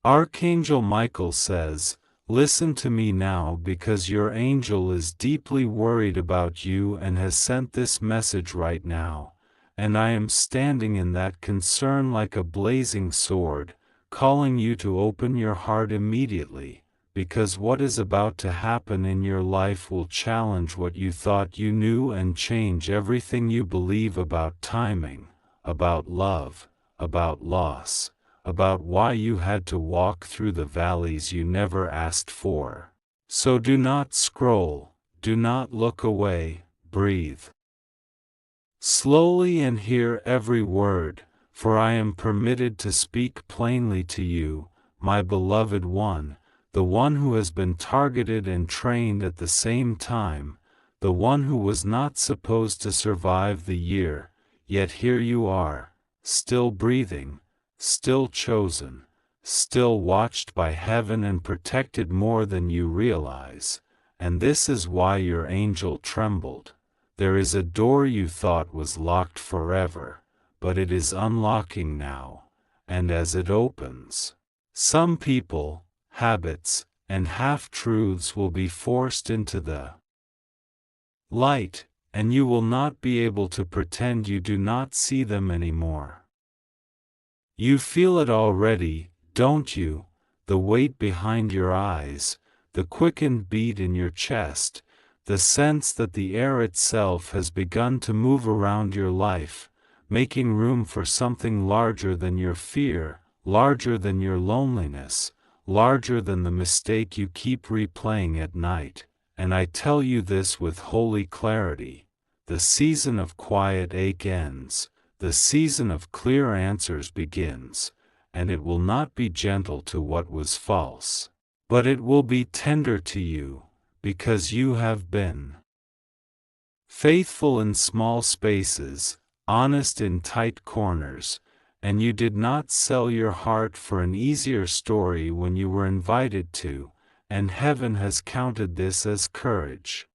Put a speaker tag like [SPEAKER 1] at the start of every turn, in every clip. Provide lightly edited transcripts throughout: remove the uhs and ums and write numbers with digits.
[SPEAKER 1] Archangel Michael says, "Listen to me now because your angel is deeply worried about you and has sent this message right now, and I am standing in that concern like a blazing sword, calling you to open your heart immediately, because what is about to happen in your life will challenge what you thought you knew and change everything you believe about timing, about love, about loss, about why you had to walk through the valleys you never asked for. So do not scroll, do not look away, breathe slowly and hear every word, for I am permitted to speak plainly to you, my beloved one, the one who has been targeted and trained at the same time, the one who was not supposed to survive the year, yet here you are, still breathing, still chosen, still watched by heaven and protected more than you realize, and this is why your angel trembled. There is a door you thought was locked forever, but it is unlocking now, and as it opens, some people, habits, and half-truths will be forced into the light, and you will not be able to pretend you do not see them anymore. You feel it already, don't you? The weight behind your eyes, the quickened beat in your chest, the sense that the air itself has begun to move around your life, making room for something larger than your fear, larger than your loneliness, larger than the mistake you keep replaying at night. And I tell you this with holy clarity: the season of quiet ache ends, the season of clear answers begins, and it will not be gentle to what was false, but it will be tender to you, because you have been faithful in small spaces, honest in tight corners, and you did not sell your heart for an easier story when you were invited to, and heaven has counted this as courage.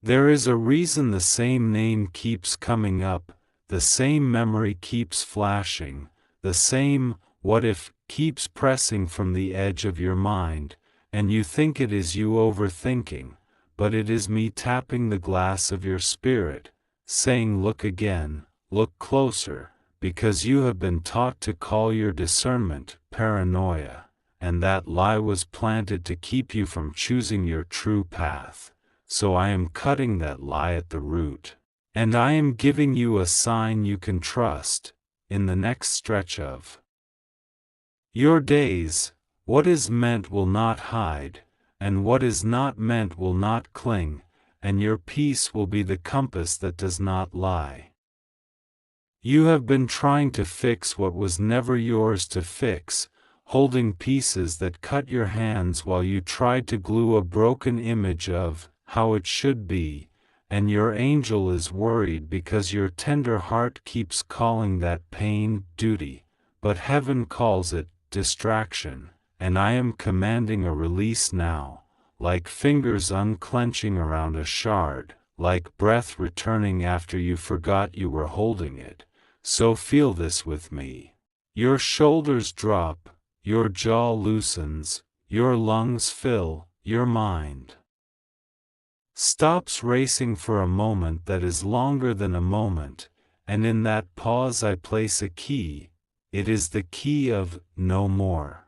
[SPEAKER 1] There is a reason the same name keeps coming up, the same memory keeps flashing, the same "what if" keeps pressing from the edge of your mind, and you think it is you overthinking, but it is me tapping the glass of your spirit, saying look again, look closer, because you have been taught to call your discernment paranoia, and that lie was planted to keep you from choosing your true path. So I am cutting that lie at the root, and I am giving you a sign you can trust, in the next stretch of your days. What is meant will not hide, and what is not meant will not cling, and your peace will be the compass that does not lie. You have been trying to fix what was never yours to fix, holding pieces that cut your hands while you tried to glue a broken image of how it should be, and your angel is worried because your tender heart keeps calling that pain duty, but heaven calls it distraction. And I am commanding a release now, like fingers unclenching around a shard, like breath returning after you forgot you were holding it. So feel this with me. Your shoulders drop, your jaw loosens, your lungs fill, your mind stops racing for a moment that is longer than a moment, and in that pause I place a key. It is the key of no more.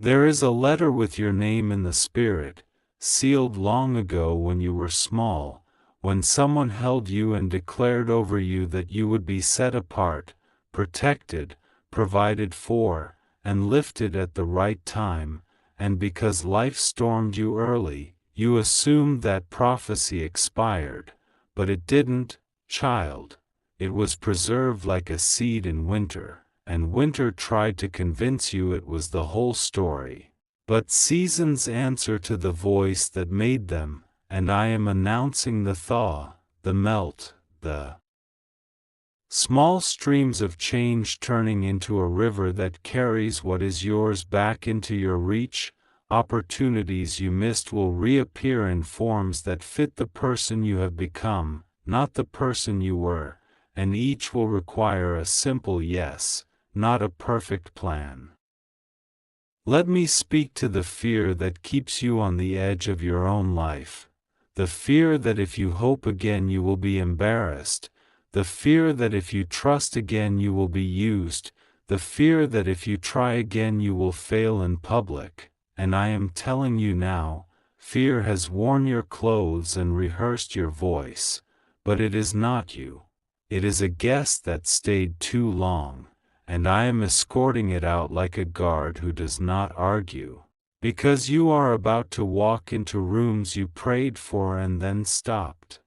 [SPEAKER 1] There is a letter with your name in the spirit, sealed long ago when you were small, when someone held you and declared over you that you would be set apart, protected, provided for, and lifted at the right time, and because life stormed you early, you assumed that prophecy expired, but it didn't, child. It was preserved like a seed in winter. And winter tried to convince you it was the whole story. But seasons answer to the voice that made them, and I am announcing the thaw, the melt, the small streams of change turning into a river that carries what is yours back into your reach. Opportunities you missed will reappear in forms that fit the person you have become, not the person you were, and each will require a simple yes, not a perfect plan. Let me speak to the fear that keeps you on the edge of your own life. The fear that if you hope again you will be embarrassed. The fear that if you trust again you will be used. The fear that if you try again you will fail in public. And I am telling you now, fear has worn your clothes and rehearsed your voice. But it is not you. It is a guest that stayed too long, and I am escorting it out like a guard who does not argue. Because you are about to walk into rooms you prayed for and then stopped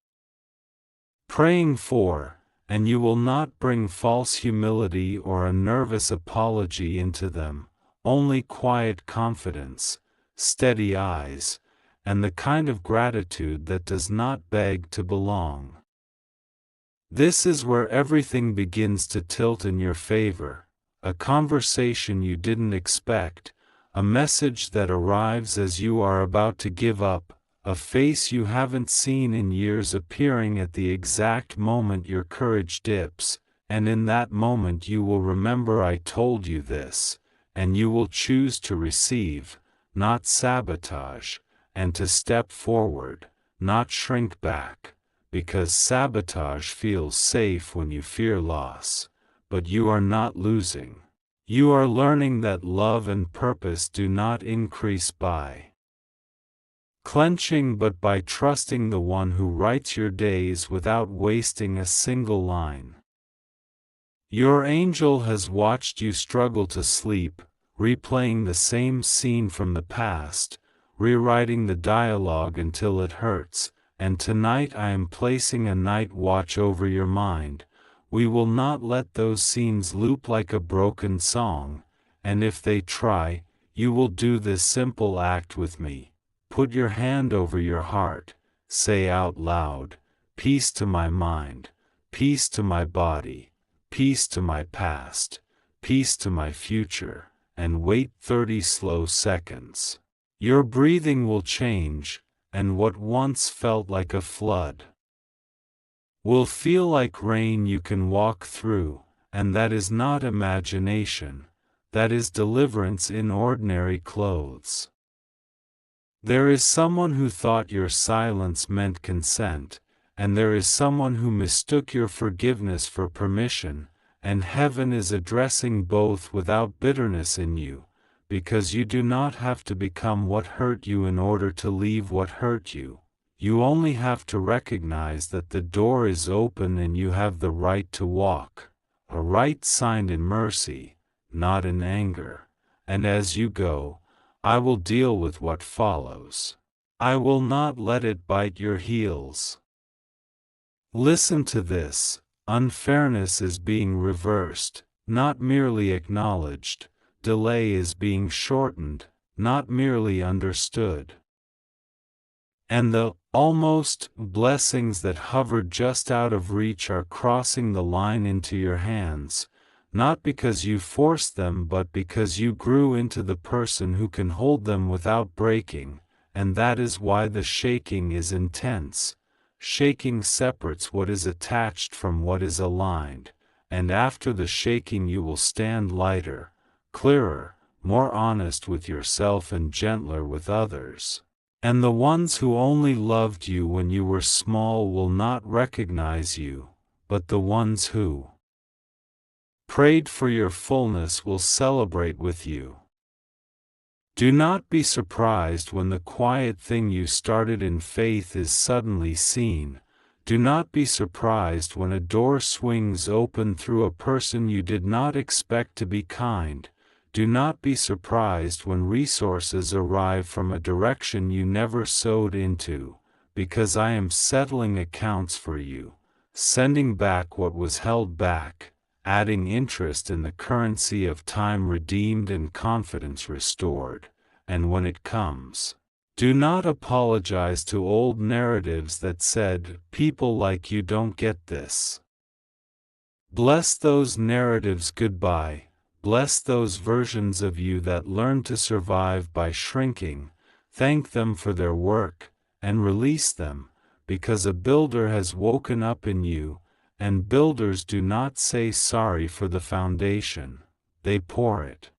[SPEAKER 1] praying for, and you will not bring false humility or a nervous apology into them, only quiet confidence, steady eyes, and the kind of gratitude that does not beg to belong. This is where everything begins to tilt in your favor, a conversation you didn't expect, a message that arrives as you are about to give up, a face you haven't seen in years appearing at the exact moment your courage dips, and in that moment you will remember I told you this, and you will choose to receive, not sabotage, and to step forward, not shrink back, because sabotage feels safe when you fear loss, but you are not losing. You are learning that love and purpose do not increase by clenching but by trusting the one who writes your days without wasting a single line. Your angel has watched you struggle to sleep, replaying the same scene from the past, rewriting the dialogue until it hurts, and tonight I am placing a night watch over your mind. We will not let those scenes loop like a broken song, and if they try, you will do this simple act with me. Put your hand over your heart, say out loud, peace to my mind, peace to my body, peace to my past, peace to my future, and wait 30 slow seconds. Your breathing will change, and what once felt like a flood will feel like rain you can walk through, and that is not imagination, that is deliverance in ordinary clothes. There is someone who thought your silence meant consent, and there is someone who mistook your forgiveness for permission, and heaven is addressing both without bitterness in you, because you do not have to become what hurt you in order to leave what hurt you. You only have to recognize that the door is open and you have the right to walk, a right signed in mercy, not in anger. And as you go, I will deal with what follows. I will not let it bite your heels. Listen to this. Unfairness is being reversed, not merely acknowledged. Delay is being shortened, not merely understood. And the almost blessings that hovered just out of reach are crossing the line into your hands, not because you forced them but because you grew into the person who can hold them without breaking, and that is why the shaking is intense. Shaking separates what is attached from what is aligned, and after the shaking you will stand lighter, clearer, more honest with yourself and gentler with others. And the ones who only loved you when you were small will not recognize you, but the ones who prayed for your fullness will celebrate with you. Do not be surprised when the quiet thing you started in faith is suddenly seen. Do not be surprised when a door swings open through a person you did not expect to be kind. Do not be surprised when resources arrive from a direction you never sowed into, because I am settling accounts for you, sending back what was held back, adding interest in the currency of time redeemed and confidence restored, and when it comes, do not apologize to old narratives that said, "People like you don't get this." Bless those narratives goodbye. Bless those versions of you that learn to survive by shrinking. Thank them for their work, and release them, because a builder has woken up in you, and builders do not say sorry for the foundation, they pour it.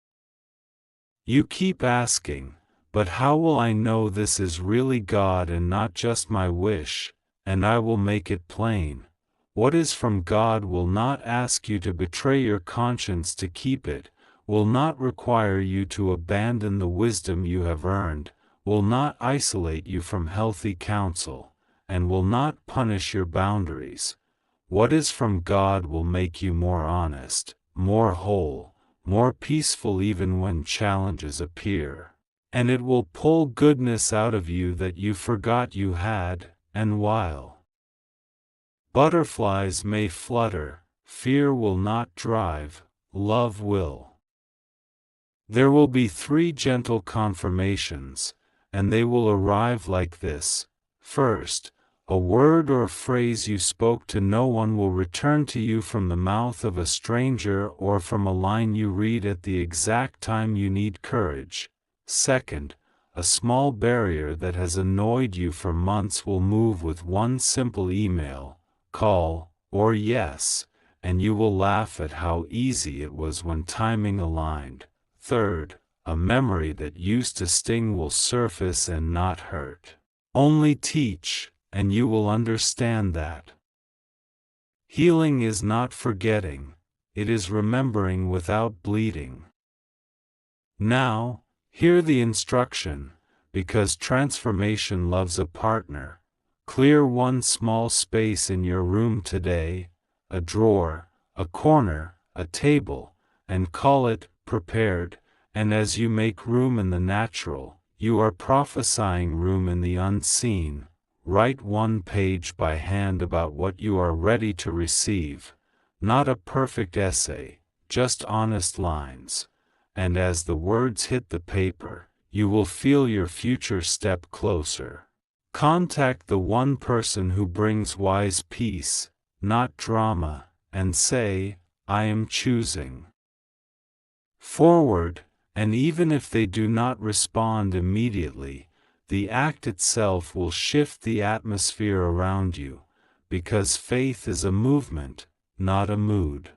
[SPEAKER 1] You keep asking, but how will I know this is really God and not just my wish? And I will make it plain. What is from God will not ask you to betray your conscience to keep it, will not require you to abandon the wisdom you have earned, will not isolate you from healthy counsel, and will not punish your boundaries. What is from God will make you more honest, more whole, more peaceful even when challenges appear. And it will pull goodness out of you that you forgot you had, and while butterflies may flutter, fear will not drive, love will. There will be 3 gentle confirmations, and they will arrive like this. First, a word or phrase you spoke to no one will return to you from the mouth of a stranger or from a line you read at the exact time you need courage. Second, a small barrier that has annoyed you for months will move with one simple email, call, or yes, and you will laugh at how easy it was when timing aligned. Third, a memory that used to sting will surface and not hurt. Only teach, and you will understand that healing is not forgetting, it is remembering without bleeding. Now, hear the instruction, because transformation loves a partner. Clear one small space in your room today, a drawer, a corner, a table, and call it prepared, and as you make room in the natural, you are prophesying room in the unseen. Write 1 page by hand about what you are ready to receive, not a perfect essay, just honest lines. And as the words hit the paper, you will feel your future step closer. Contact the one person who brings wise peace, not drama, and say, I am choosing forward, and even if they do not respond immediately, the act itself will shift the atmosphere around you, because faith is a movement, not a mood.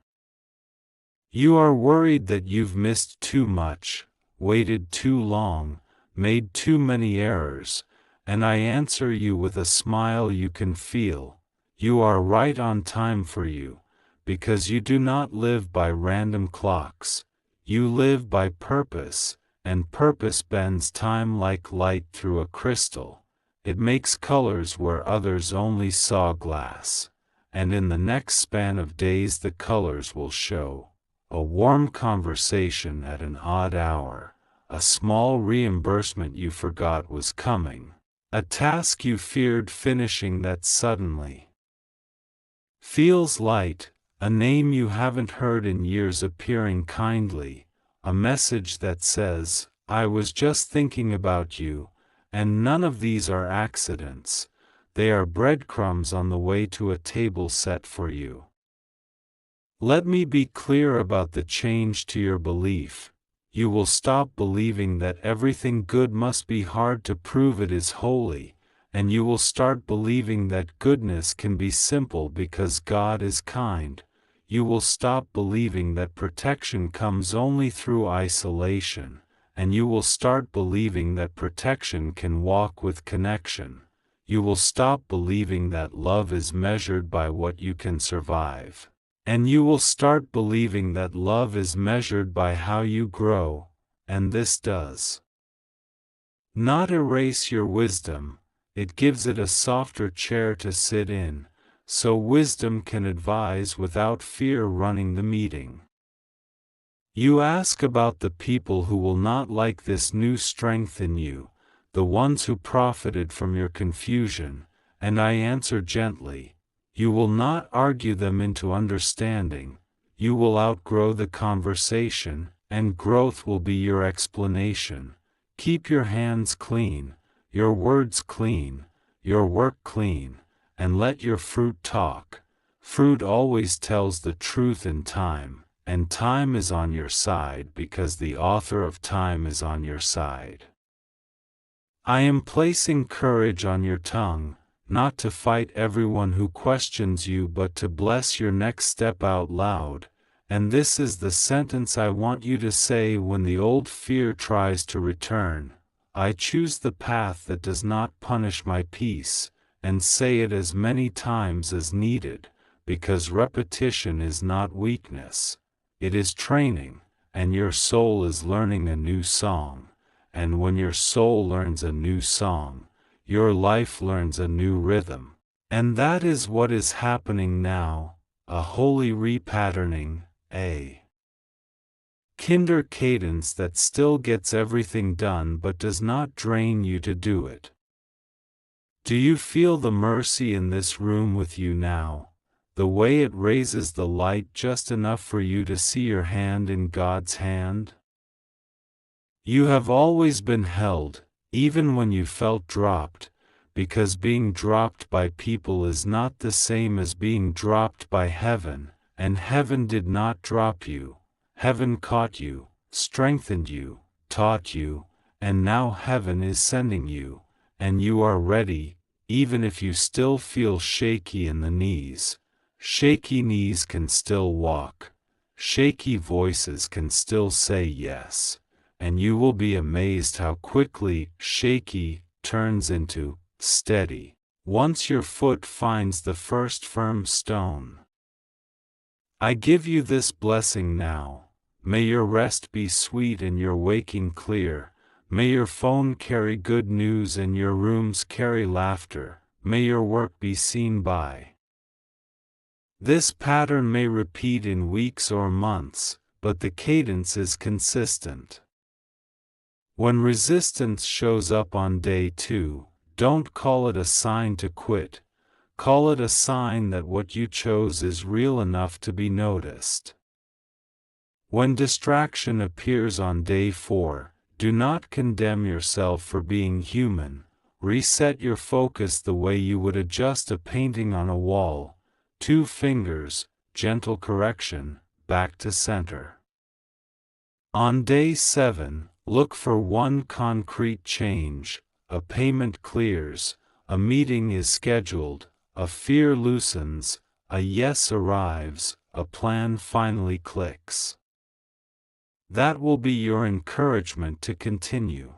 [SPEAKER 1] You are worried that you've missed too much, waited too long, made too many errors, and I answer you with a smile you can feel. You are right on time for you, because you do not live by random clocks. You live by purpose, and purpose bends time like light through a crystal. It makes colors where others only saw glass, and in the next span of days the colors will show. A warm conversation at an odd hour, a small reimbursement you forgot was coming, a task you feared finishing that suddenly feels light, a name you haven't heard in years appearing kindly, a message that says, I was just thinking about you, and none of these are accidents, they are breadcrumbs on the way to a table set for you. Let me be clear about the change to your belief. You will stop believing that everything good must be hard to prove it is holy, and you will start believing that goodness can be simple because God is kind. You will stop believing that protection comes only through isolation, and you will start believing that protection can walk with connection. You will stop believing that love is measured by what you can survive. And you will start believing that love is measured by how you grow, and this does not erase your wisdom, it gives it a softer chair to sit in, so wisdom can advise without fear running the meeting. You ask about the people who will not like this new strength in you, the ones who profited from your confusion, and I answer gently. You will not argue them into understanding, you will outgrow the conversation, and growth will be your explanation. Keep your hands clean, your words clean, your work clean, and let your fruit talk. Fruit always tells the truth in time, and time is on your side because the author of time is on your side. I am placing courage on your tongue, not to fight everyone who questions you but to bless your next step out loud, and this is the sentence I want you to say when the old fear tries to return. I choose the path that does not punish my peace, and say it as many times as needed, because repetition is not weakness, it is training, and your soul is learning a new song, and when your soul learns a new song, your life learns a new rhythm. And that is what is happening now, a holy repatterning, a kinder cadence that still gets everything done but does not drain you to do it. Do you feel the mercy in this room with you now, the way it raises the light just enough for you to see your hand in God's hand? You have always been held, even when you felt dropped, because being dropped by people is not the same as being dropped by heaven, and heaven did not drop you. Heaven caught you, strengthened you, taught you, and now heaven is sending you, and you are ready, even if you still feel shaky in the knees. Shaky knees can still walk. Shaky voices can still say yes, and you will be amazed how quickly shaky turns into steady, once your foot finds the first firm stone. I give you this blessing now. May your rest be sweet and your waking clear. May your phone carry good news and your rooms carry laughter. May your work be seen by. This pattern may repeat in weeks or months, but the cadence is consistent. When resistance shows up on day 2, don't call it a sign to quit. Call it a sign that what you chose is real enough to be noticed. When distraction appears on day 4, do not condemn yourself for being human. Reset your focus the way you would adjust a painting on a wall. 2 fingers, gentle correction, back to center. On day 7, look for one concrete change. A payment clears, a meeting is scheduled, a fear loosens, a yes arrives, a plan finally clicks. That will be your encouragement to continue.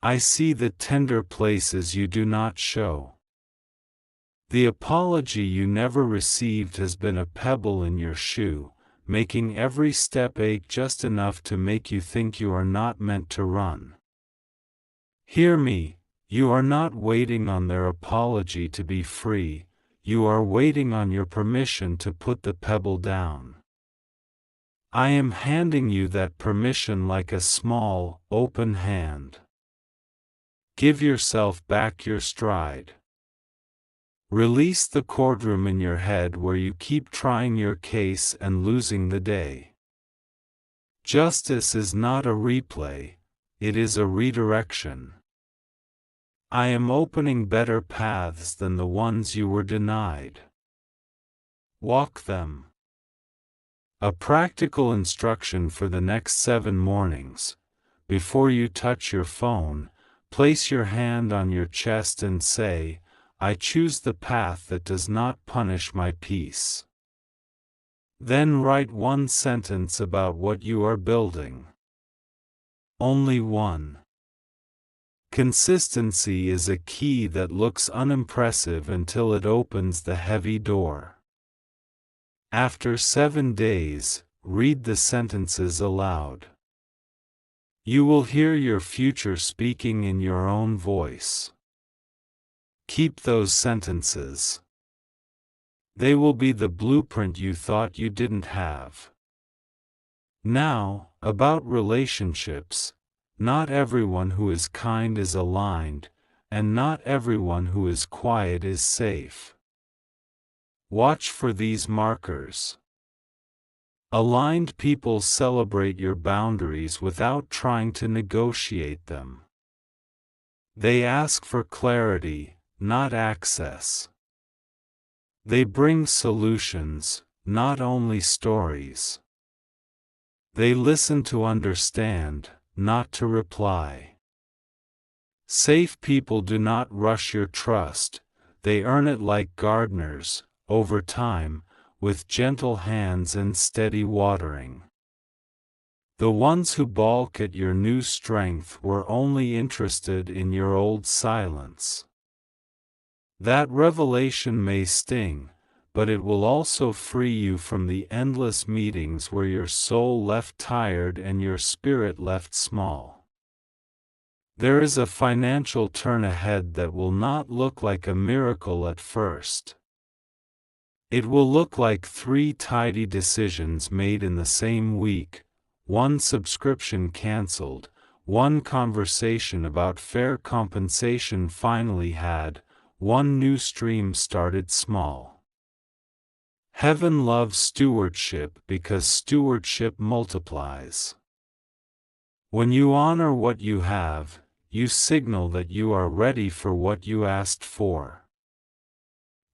[SPEAKER 1] I see the tender places you do not show. The apology you never received has been a pebble in your shoe, making every step ache just enough to make you think you are not meant to run. Hear me, you are not waiting on their apology to be free, you are waiting on your permission to put the pebble down. I am handing you that permission like a small, open hand. Give yourself back your stride. Release the courtroom in your head where you keep trying your case and losing the day. Justice is not a replay, it is a redirection. I am opening better paths than the ones you were denied. Walk them. A practical instruction for the next 7 mornings. Before you touch your phone, place your hand on your chest and say, I choose the path that does not punish my peace. Then write 1 sentence about what you are building. Only one. Consistency is a key that looks unimpressive until it opens the heavy door. After 7 days, read the sentences aloud. You will hear your future speaking in your own voice. Keep those sentences. They will be the blueprint you thought you didn't have. Now, about relationships. Not everyone who is kind is aligned, and not everyone who is quiet is safe. Watch for these markers. Aligned people celebrate your boundaries without trying to negotiate them. They ask for clarity, not access. They bring solutions, not only stories. They listen to understand, not to reply. Safe people do not rush your trust, they earn it like gardeners, over time, with gentle hands and steady watering. The ones who balk at your new strength were only interested in your old silence. That revelation may sting, but it will also free you from the endless meetings where your soul left tired and your spirit left small. There is a financial turn ahead that will not look like a miracle at first. It will look like 3 tidy decisions made in the same week, 1 subscription canceled, 1 conversation about fair compensation finally had, 1 new stream started small. Heaven loves stewardship because stewardship multiplies. When you honor what you have, you signal that you are ready for what you asked for.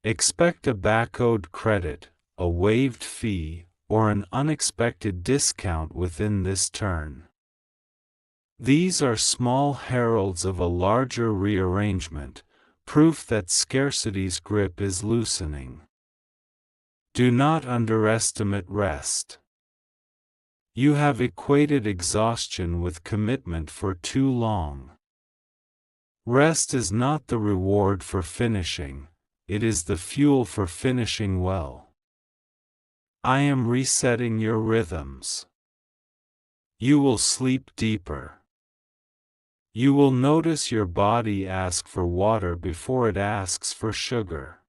[SPEAKER 1] Expect a back-owed credit, a waived fee, or an unexpected discount within this turn. These are small heralds of a larger rearrangement, proof that scarcity's grip is loosening. Do not underestimate rest. You have equated exhaustion with commitment for too long. Rest is not the reward for finishing, it is the fuel for finishing well. I am resetting your rhythms. You will sleep deeper. You will notice your body ask for water before it asks for sugar.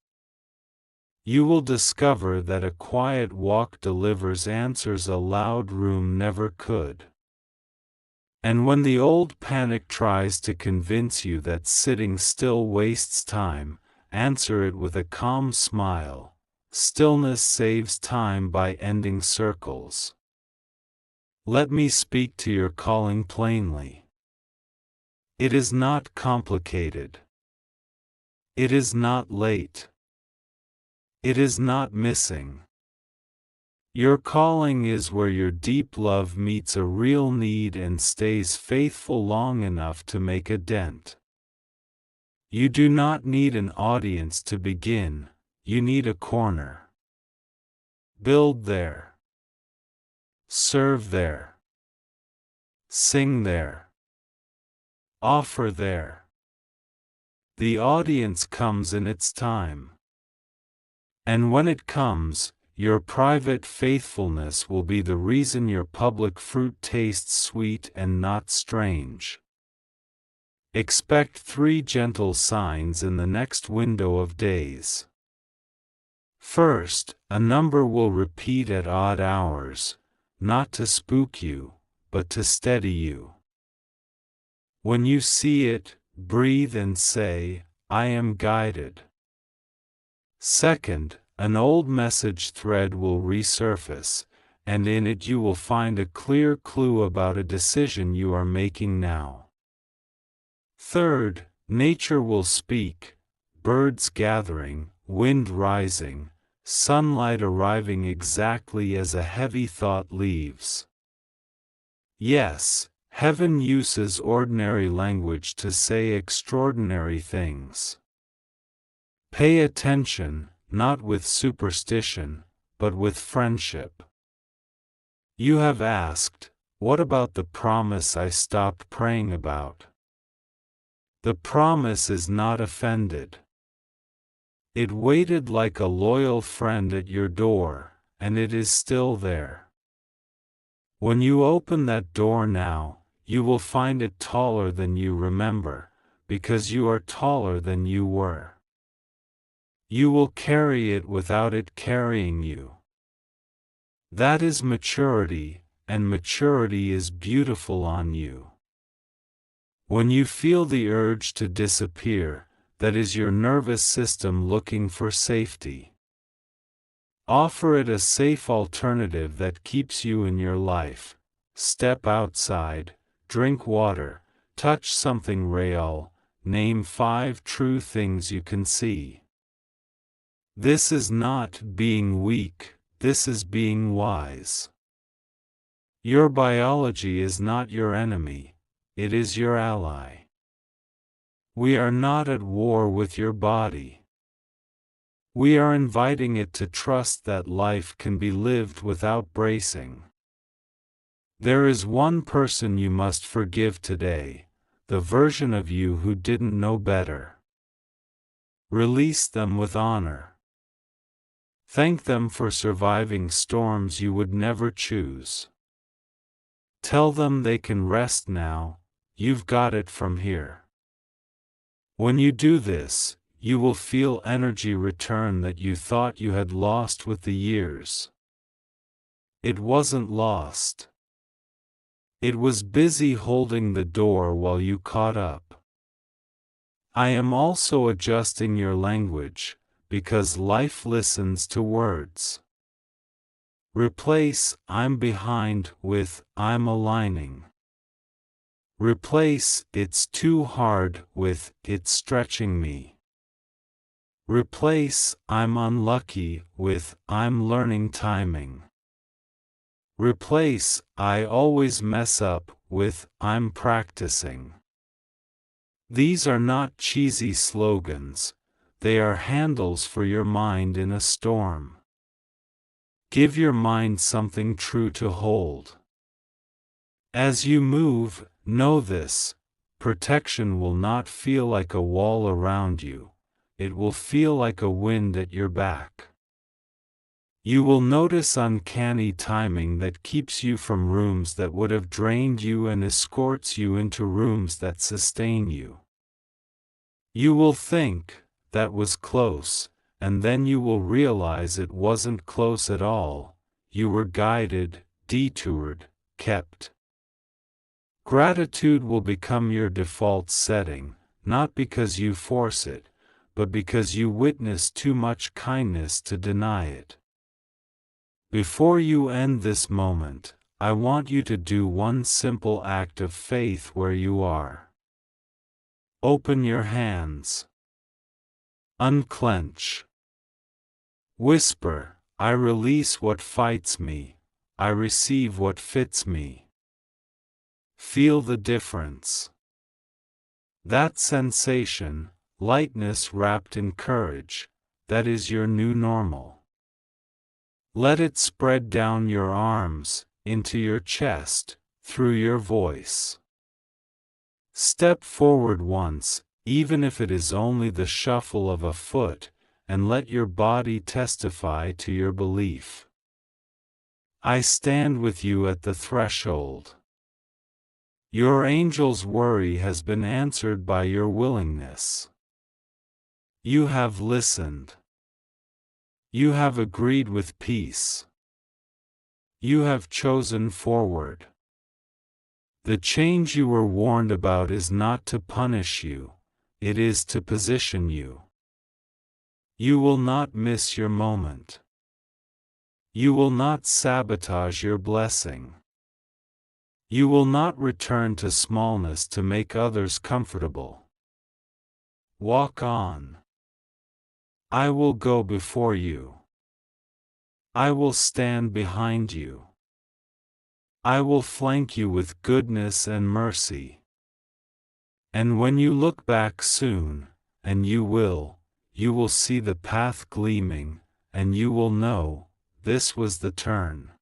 [SPEAKER 1] You will discover that a quiet walk delivers answers a loud room never could. And when the old panic tries to convince you that sitting still wastes time, answer it with a calm smile. Stillness saves time by ending circles. Let me speak to your calling plainly. It is not complicated. It is not late. It is not missing. Your calling is where your deep love meets a real need and stays faithful long enough to make a dent. You do not need an audience to begin, you need a corner. Build there. Serve there. Sing there. Offer there. The audience comes in its time. And when it comes, your private faithfulness will be the reason your public fruit tastes sweet and not strange. Expect 3 gentle signs in the next window of days. First, a number will repeat at odd hours, not to spook you, but to steady you. When you see it, breathe and say, I am guided. Second, an old message thread will resurface, and in it you will find a clear clue about a decision you are making now. Third, nature will speak, birds gathering, wind rising, sunlight arriving exactly as a heavy thought leaves. Yes, heaven uses ordinary language to say extraordinary things. Pay attention, not with superstition, but with friendship. You have asked, what about the promise I stopped praying about? The promise is not offended. It waited like a loyal friend at your door, and it is still there. When you open that door now, you will find it taller than you remember, because you are taller than you were. You will carry it without it carrying you. That is maturity, and maturity is beautiful on you. When you feel the urge to disappear, that is your nervous system looking for safety. Offer it a safe alternative that keeps you in your life. Step outside, drink water, touch something real, name 5 true things you can see. This is not being weak, this is being wise. Your biology is not your enemy, it is your ally. We are not at war with your body. We are inviting it to trust that life can be lived without bracing. There is one person you must forgive today, the version of you who didn't know better. Release them with honor. Thank them for surviving storms you would never choose. Tell them they can rest now, you've got it from here. When you do this, you will feel energy return that you thought you had lost with the years. It wasn't lost. It was busy holding the door while you caught up. I am also adjusting your language, because life listens to words. Replace "I'm behind" with "I'm aligning." Replace "it's too hard" with "it's stretching me." Replace "I'm unlucky" with "I'm learning timing." Replace "I always mess up" with "I'm practicing." These are not cheesy slogans, they are handles for your mind in a storm. Give your mind something true to hold. As you move, know this: protection will not feel like a wall around you, it will feel like a wind at your back. You will notice uncanny timing that keeps you from rooms that would have drained you and escorts you into rooms that sustain you. You will think, "That was close," and then you will realize it wasn't close at all. You were guided, detoured, kept. Gratitude will become your default setting, not because you force it, but because you witness too much kindness to deny it. Before you end this moment, I want you to do one simple act of faith where you are. Open your hands. Unclench. Whisper, "I release what fights me, I receive what fits me." Feel the difference. That sensation, lightness wrapped in courage, that is your new normal. Let it spread down your arms, into your chest, through your voice. Step forward once, even if it is only the shuffle of a foot, and let your body testify to your belief. I stand with you at the threshold. Your angel's worry has been answered by your willingness. You have listened. You have agreed with peace. You have chosen forward. The change you were warned about is not to punish you, it is to position you. You will not miss your moment. You will not sabotage your blessing. You will not return to smallness to make others comfortable. Walk on. I will go before you. I will stand behind you. I will flank you with goodness and mercy. And when you look back soon, and you will see the path gleaming, and you will know, this was the turn.